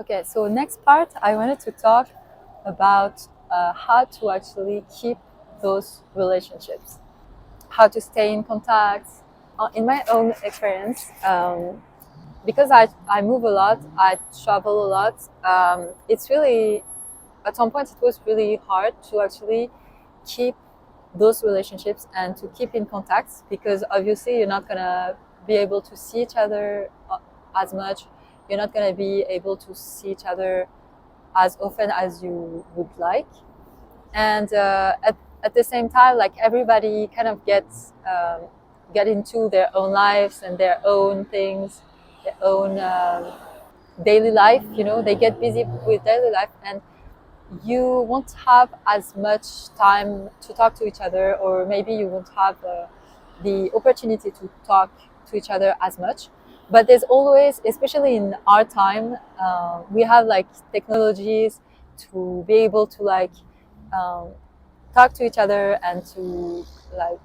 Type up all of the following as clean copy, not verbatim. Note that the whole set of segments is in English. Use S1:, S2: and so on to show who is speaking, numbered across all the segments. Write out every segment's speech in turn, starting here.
S1: Okay, so next part, I wanted to talk about how to actually keep those relationships, how to stay in contact. In my own experience, because I move a lot, I travel a lot, it's really, at some point, it was really hard to actually keep those relationships and to keep in contact because obviously you're not gonna be able to see each other as much. You're not gonna be able to see each other as often as you would like, and at the same time, like everybody kind of get into their own lives and their own things, their own daily life. You know, they get busy with daily life, and you won't have as much time to talk to each other, or maybe you won't have the opportunity to talk to each other as much. But there's always, especially in our time, we have like technologies to be able to um, talk to each other and to like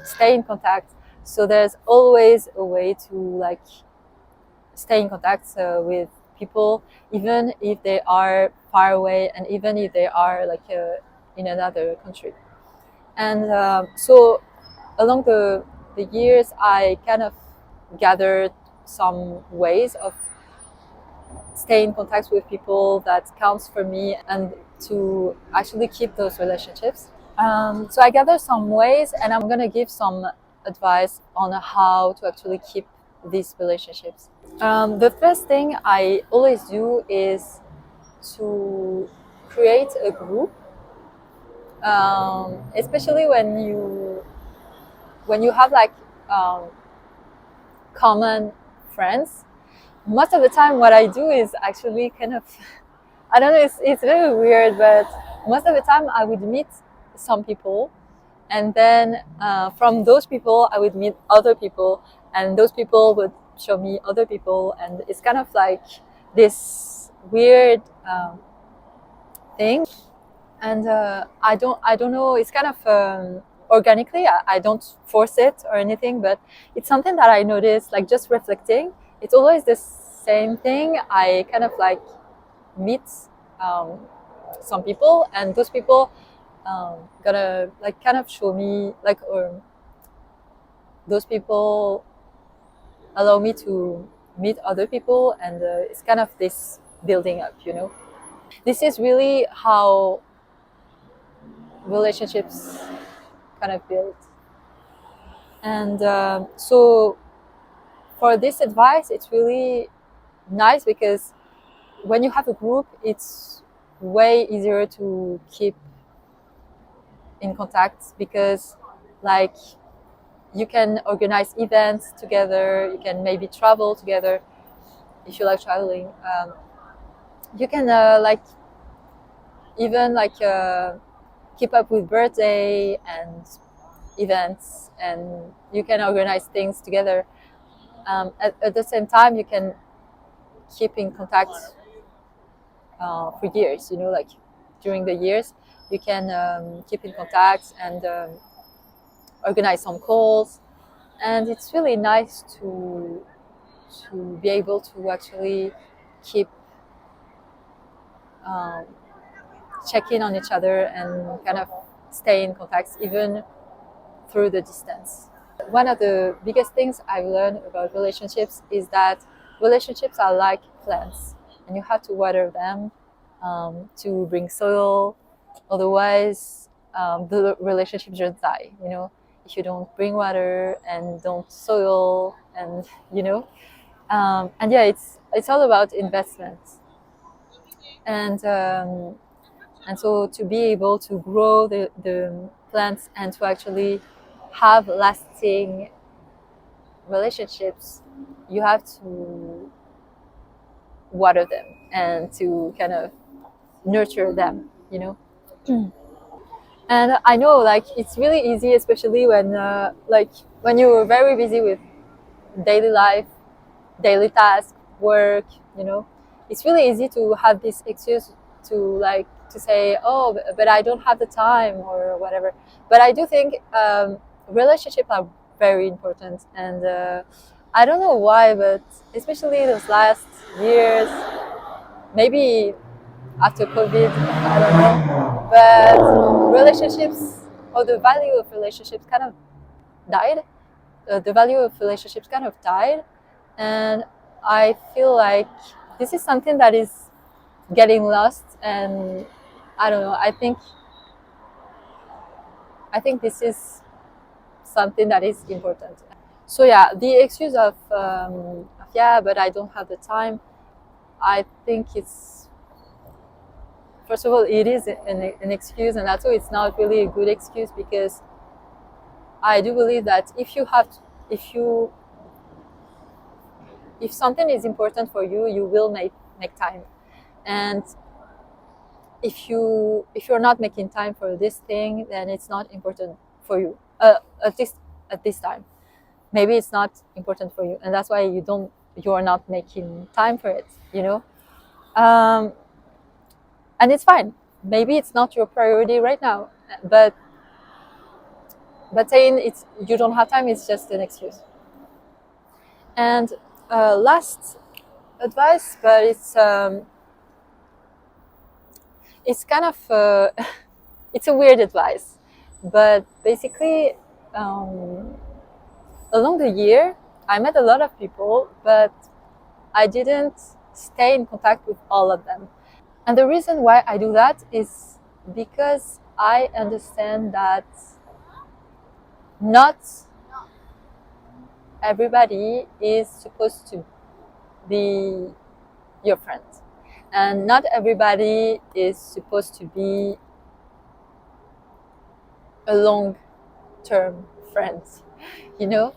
S1: stay in contact. So there's always a way to like stay in contact with people, even if they are far away and even if they are like in another country. And so along the years, I kind of gathered some ways of stay in contact with people that counts for me and to actually keep those relationships. So I gathered some ways, and I'm gonna give some advice on how to actually keep these relationships. The first thing I always do is to create a group, especially when you have like um, common friends. Most of the time, what I do is actually kind of I don't know, it's very weird, but most of the time I would meet some people, and then from those people I would meet other people, and those people would show me other people, and it's kind of like this weird thing. And I don't know, it's kind of organically, I don't force it or anything, but it's something that I notice, like just reflecting. It's always the same thing. I kind of like meet um, some people, and those people gonna like kind of show me like, or those people allow me to meet other people, and it's kind of this building up, you know. This is really how relationships kind of build. And so for this advice, it's really nice because when you have a group, it's way easier to keep in contact because like you can organize events together, you can maybe travel together if you like traveling. You can like even like keep up with birthday and events, and you can organize things together. At the same time, you can keep in contact for years, you know, like during the years you can keep in contact and organize some calls, and it's really nice to be able to actually keep um, check in on each other and kind of stay in contact even through the distance. One of the biggest things I've learned about relationships is that relationships are like plants, and you have to water them to bring soil. Otherwise, the relationship just die. You know, if you don't bring water and don't soil, and you know, and yeah, it's all about investment. And and so to be able to grow the plants and to actually have lasting relationships, you have to water them and to kind of nurture them, you know. And I know like it's really easy, especially when like when you're very busy with daily life, daily tasks, work, you know, it's really easy to have this excuse to like to say, oh, but I don't have the time or whatever. But I do think relationships are very important, and I don't know why, but especially those last years, maybe after COVID, I don't know, but relationships, or the value of relationships kind of died. The value of relationships kind of died, and I feel like this is something that is getting lost, and I don't know. I think this is something that is important. So yeah, the excuse of yeah, but I don't have the time. I think it's, first of all, it is an excuse, and also it's not really a good excuse, because I do believe that if something is important for you, you will make time. And if you're not making time for this thing, then it's not important for you. At this time, maybe it's not important for you, and that's why you are not making time for it. Um, and it's fine. Maybe it's not your priority right now, but saying you don't have time is just an excuse. And last advice, but it's kind of it's a weird advice, but basically, um, along the year, I met a lot of people, but I didn't stay in contact with all of them. And the reason why I do that is because I understand that not everybody is supposed to be your friend, and not everybody is supposed to be a long-term friend. you know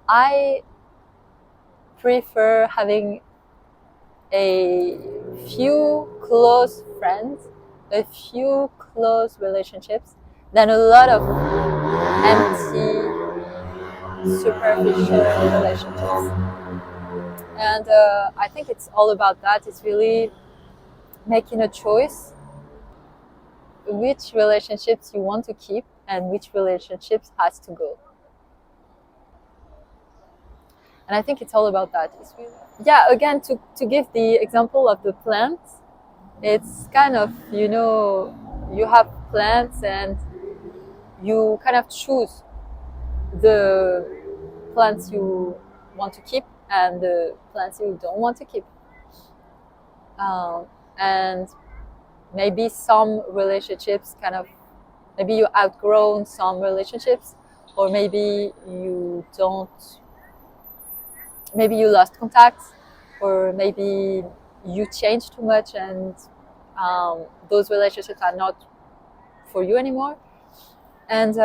S1: I prefer having a few close friends, a few close relationships, than a lot of empty, superficial relationships. And I think it's all about that. It's really making a choice which relationships you want to keep and which relationships has to go. And I think it's all about that. It's really, yeah, again, to give the example of the plants, it's kind of, you have plants, and you kind of choose the plants you want to keep and the plants you don't want to keep. And maybe some relationships maybe you outgrown some relationships, or maybe you don't, maybe you lost contact, or maybe you changed too much, and those relationships are not for you anymore. And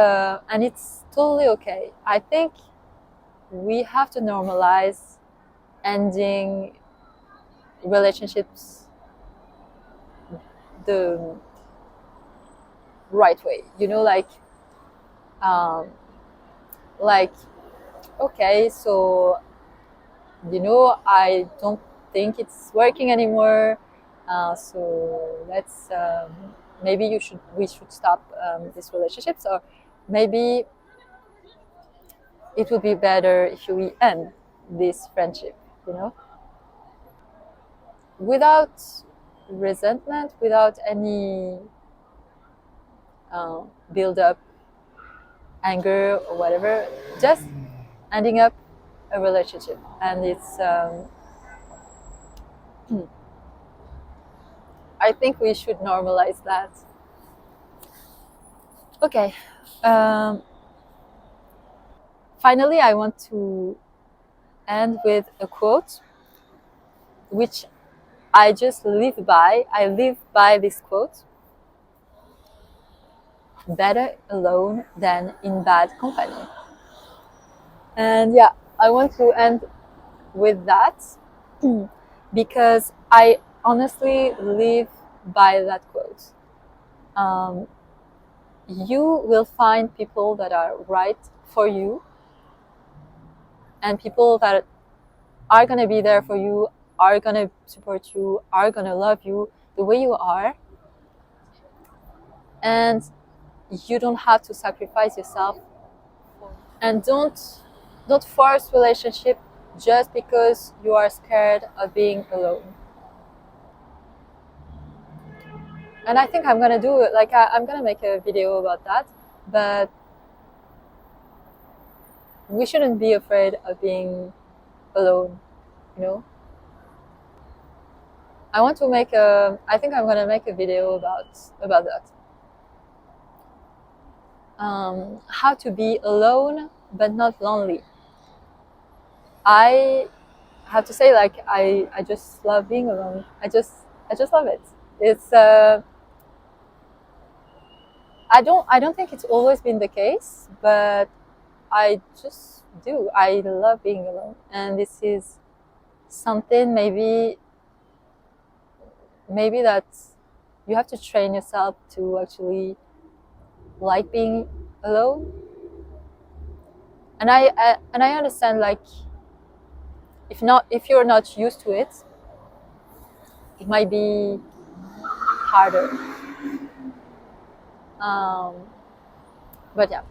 S1: it's totally okay. I think we have to normalize ending relationships the right way. Um, like, okay, so I don't think it's working anymore. So let's maybe we should stop these relationships, or maybe it would be better if we end this friendship. You know, without resentment, without any build up anger or whatever, just ending up a relationship. And it's I think we should normalize that. Okay. Finally, I want to end with a quote, which I just live by. I live by this quote: better alone than in bad company. And yeah, I want to end with that because I honestly live by that quote. You will find people that are right for you, and people that are going to be there for you, are going to support you, are going to love you the way you are. And you don't have to sacrifice yourself. And don't force relationship just because you are scared of being alone. And I think I'm gonna do it. Like I'm gonna make a video about that. But we shouldn't be afraid of being alone. You know. I want to make a. I think I'm gonna make a video about that. How to be alone but not lonely. I have to say, like I just love being alone. I just love it. It's I don't think it's always been the case, but I just do. I love being alone, and this is something maybe that you have to train yourself to actually like being alone. And I understand, like if you're not used to it, it might be harder. Um, but yeah,